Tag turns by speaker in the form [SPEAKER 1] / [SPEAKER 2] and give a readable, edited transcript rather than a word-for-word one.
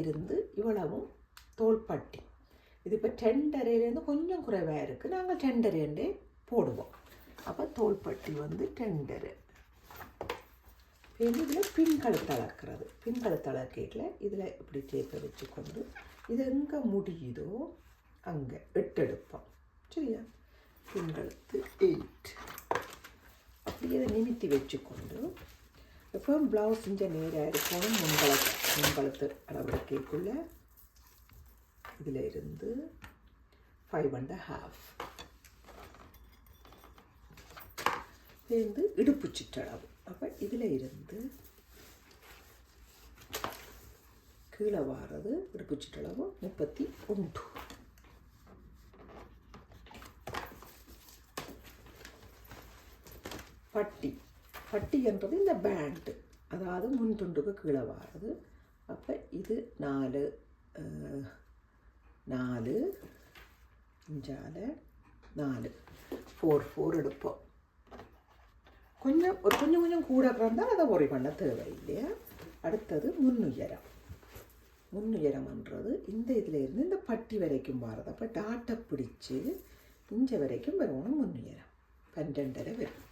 [SPEAKER 1] இருந்து இவ்வளவும் தோள்பட்டி. இது இப்போ 2.5 கொஞ்சம் குறைவாக இருக்குது. நாங்கள் 2.5 போடுவோம். அப்போ தோள்பட்டி வந்து 2.5. இதில் பின்கழுத்து அளக்கிறது. பின்கழுத்து அளக்கையில் இதில் இப்படி டேப்பை வச்சுக்கொண்டு இது எங்கே முடியுதோ அங்கே 8 எடுப்போம். சரியா? பின்கழுத்து 8 அப்படி இதை நிமித்தி வச்சுக்கொண்டு இப்போ ப்ளவுஸ் இங்கே நேராக இருக்கணும். முன்கழுத்து அளவெடுக்கைக்குள்ள இதில் இருந்து 5.5 இருந்து இடுப்பு சுற்றளவு. அப்போ இதில் இருந்து கீழே வாரது இடுப்பு சுற்றளவு 31. பட்டி என்றது இந்த பேண்டு, அதாவது முன் துண்டுக்கு கீழே வாரது. அப்போ இது 4 இஞ்சால 4 4 எடுப்போம். கொஞ்சம் கூட இருந்தால் அதை ஒரி பண்ண தேவையில்லையா? அடுத்தது முன்னுயரம்ன்றது இந்த இதில் இருந்து இந்த பட்டி வரைக்கும் வாரது. அப்போ டாட்டை பிடிச்சி இஞ்ச வரைக்கும் வரணும். முன்னுயரம் 12.5 வரும்.